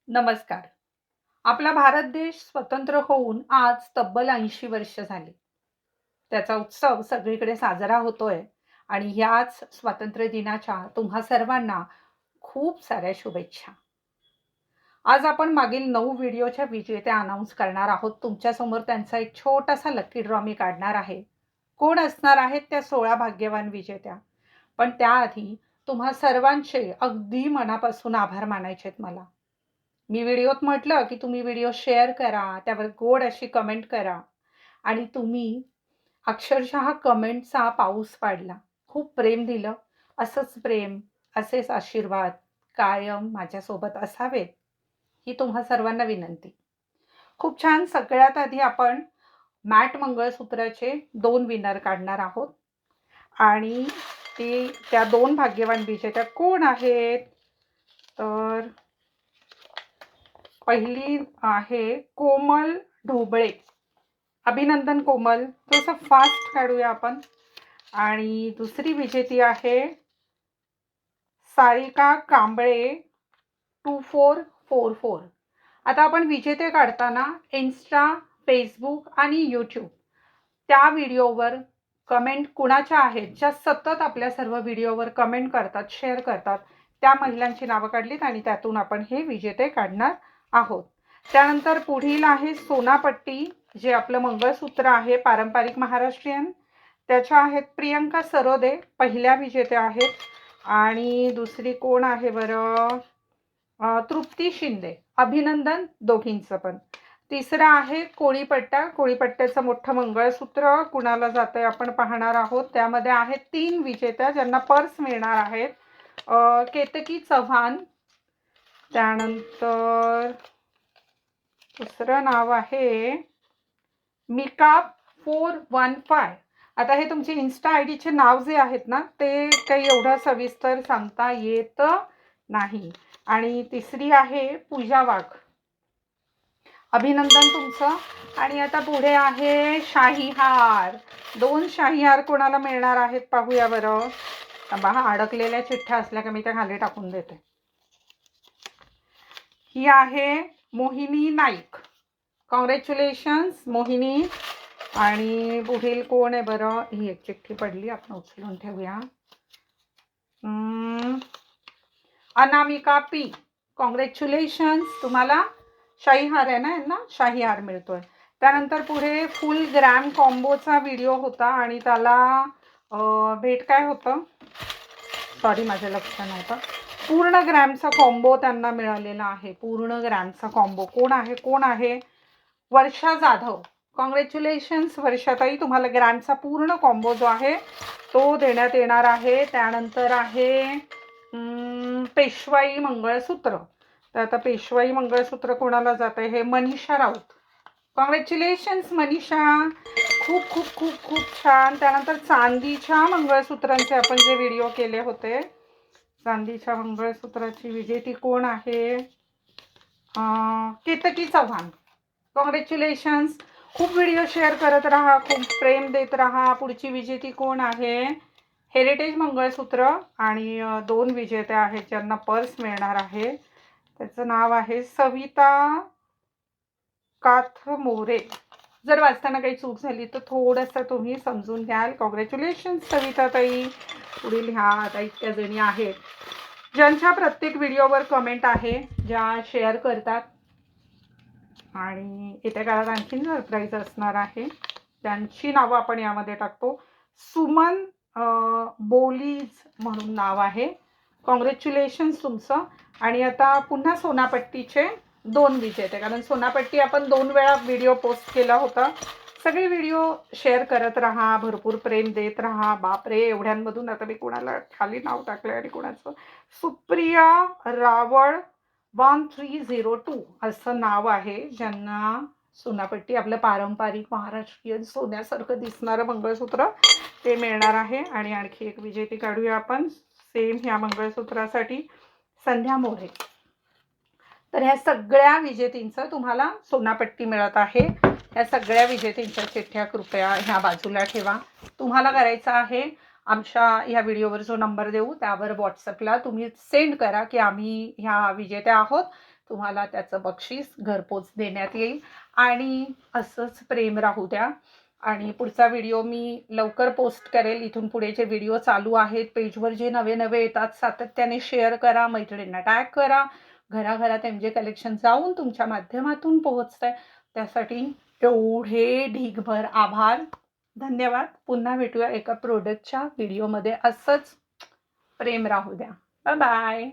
नमस्कार. आपला भारत देश स्वतंत्र होऊन आज तब्बल 80 वर्ष झाली. त्याचा उत्सव सगळीकडे साजरा होतोय आणि याच स्वातंत्र्य दिनाच्या तुम्हा सर्वांना खूप साऱ्या शुभेच्छा. आज आपण मागील 9 व्हिडिओच्या विजेत्या अनाउन्स करणार आहोत. तुमच्यासमोर त्यांचा एक छोटासा लकी ड्रॉ मी काढणार आहे. कोण असणार आहेत त्या 16 भाग्यवान विजेत्या? पण त्याआधी तुम्हा सर्वांचे अगदी मनापासून आभार मानायचे आहेत मला. मी व्हिडिओत म्हटलं, की तुम्ही व्हिडिओ शेअर करा, त्यावर गोड अशी कमेंट करा आणि तुम्ही अक्षरशः कमेंटचा पाऊस पाडला. खूप प्रेम दिलं. असंच प्रेम, असेच आशीर्वाद कायम माझ्यासोबत असावेत, ही तुम्हा सर्वांना विनंती. खूप छान. सगळ्यात आधी आपण मॅट मंगळसूत्राचे 2 विनर काढणार आहोत आणि त्या 2 भाग्यवान विजेत्या कोण आहेत? तर पहिली आहे कोमल ढोबळे. अभिनंदन कोमल. थोडंसं फास्ट काढूया आपण. आणि दुसरी विजेती आहे सारिका कांबळे 2444. आता आपण विजेते काढताना इन्स्टा, फेसबुक आणि यूट्यूब त्या व्हिडिओवर कमेंट कुणाच्या आहेत ज्या सतत आपल्या सर्व व्हिडिओवर कमेंट करतात, शेअर करतात, त्या महिलांची नावं काढलीत आणि त्यातून आपण हे विजेते काढणार आहोत. त्यानंतर पुढील आहे सोनापट्टी, जे आपलं मंगळसूत्र आहे पारंपरिक महाराष्ट्रीयन. त्याच्या आहेत प्रियंका सरोदे, पहिल्या विजेत्या आहेत. आणि दुसरी कोण आहे बरं? तृप्ती शिंदे. अभिनंदन दोघींचं पण. तिसरा आहे कोळीपट्टा. कोळीपट्ट्याचं मोठं मंगळसूत्र कुणाला जातंय आपण पाहणार आहोत. त्यामध्ये आहेत 3 विजेत्या ज्यांना पर्स मिळणार आहेत. केतकी चव्हाण. त्यानंतर दुसरं नाव आहे मिका 415. आता हे तुमचे इन्स्टा आय डीचे नाव जे आहेत ना, ते काही एवढं सविस्तर सांगता येत नाही. आणि तिसरी आहे पूजा वाघ. अभिनंदन तुमचं. आणि आता पुढे आहे शाही हार. 2 शाही हार कोणाला मिळणार आहेत पाहूया बरं. पहा, अडकलेल्या चिठ्ठ्या असल्या का मी त्या खाली टाकून देते. ही आहे मोहिनी नाईक. कॉंग्रॅच्युलेशन्स मोहिनी. आणि पुढील कोण आहे बरं? ही एक चिठ्ठी पडली, आपण उचलून ठेवूया. अनामिका पी. कॉंग्रॅच्युलेशन्स तुम्हाला. शाही हार आहे ना, यांना शाही हार मिळतोय. त्यानंतर पुढे फुल ग्रॅम कॉम्बोचा व्हिडिओ होता आणि त्याला भेट काय होतं? सॉरी, माझ्या लक्षात नव्हतं. पूर्ण ग्रॅमचा कॉम्बो त्यांना मिळालेला आहे. पूर्ण ग्रॅमचा कॉम्बो कोण आहे? वर्षा जाधव. कॉंग्रॅच्युलेशन्स वर्षाताई, तुम्हाला ग्रॅमचा पूर्ण कॉम्बो जो आहे तो देण्यात येणार आहे. त्यानंतर आहे पेशवाई मंगळसूत्र. तर आता पेशवाई मंगळसूत्र कोणाला जात आहे? हे मनीषा राऊत. कॉंग्रॅच्युलेशन्स मनीषा. खूप खूप खूप खूप छान. त्यानंतर चांदीच्या मंगळसूत्रांचे आपण जे व्हिडिओ केले होते, चांदीच्या मंगळसूत्राची विजेती कोण आहे? केतकी चव्हाण. कॉंग्रॅच्युलेशन्स. खूप व्हिडिओ शेअर करत राहा, खूप प्रेम देत राहा. पुढची विजेती कोण आहे? हेरिटेज मंगळसूत्र. आणि 2 विजेत्या आहेत ज्यांना पर्स मिळणार आहे. त्याचं नाव आहे सविता काथमोरे. जर वाचताना काही चूक झाली तर थोडंसं तुम्ही समजून घ्याल. कॉंग्रॅच्युलेशन्स सविताताई. पुढील ह्या आता इतक्या जणी आहेत ज्यांच्या प्रत्येक व्हिडिओवर कमेंट आहे, ज्या शेअर करतात आणि येत्या काळात आणखीन सरप्राईज असणार आहे. त्यांची नावं आपण यामध्ये टाकतो. सुमन बोलीज म्हणून नाव आहे. कॉंग्रॅच्युलेशन्स तुमचं. आणि आता पुन्हा सोनापट्टीचे 2 विजेते, कारण सोनापट्टी आपण 2 वेळा व्हिडिओ पोस्ट केला होता. सगळे व्हिडिओ शेअर करत राहा, भरपूर प्रेम देत राहा. बापरे, एवढ्यांमधून आता मी कोणाला खाली नाव टाकलं आणि कोणाचं? सुप्रिया रावळ 1302 असं नाव आहे, ज्यांना सोनापट्टी, आपलं पारंपरिक महाराष्ट्रीयन सोन्यासारखं दिसणारं मंगळसूत्र ते मिळणार आहे. आणि आणखी एक विजेती काढूया आपण सेम ह्या मंगळसूत्रासाठी, संध्या मोरे. तर ह्या सगळ्या विजेतींचं तुम्हाला सोनापट्टी मिळत आहे. ह्या सगळ्या विजेतींच्या चिठ्ठ्या कृपया ह्या बाजूला ठेवा. तुम्हाला करायचं आहे, आमच्या ह्या व्हिडिओवर जो नंबर देऊ त्यावर व्हॉट्सअपला तुम्ही सेंड करा की आम्ही ह्या विजेत्या आहोत, तुम्हाला त्याचं बक्षीस घरपोच देण्यात येईल आणि असंच प्रेम राहू द्या. आणि पुढचा व्हिडिओ मी लवकर पोस्ट करेल. इथून पुढे जे व्हिडिओ चालू आहेत पेजवर जे नवे येतात सातत्याने शेअर करा, मैत्रिणींना टॅग करा. घराघरात MJ कलेक्शन जाऊन तुमच्या माध्यमातून पोहोचतंय. त्यासाठी एवढे ढीगभर आभार. धन्यवाद. पुन्हा भेटूया एका प्रोडक्टच्या व्हिडिओमध्ये. असंच प्रेम राहू द्या. Bye bye.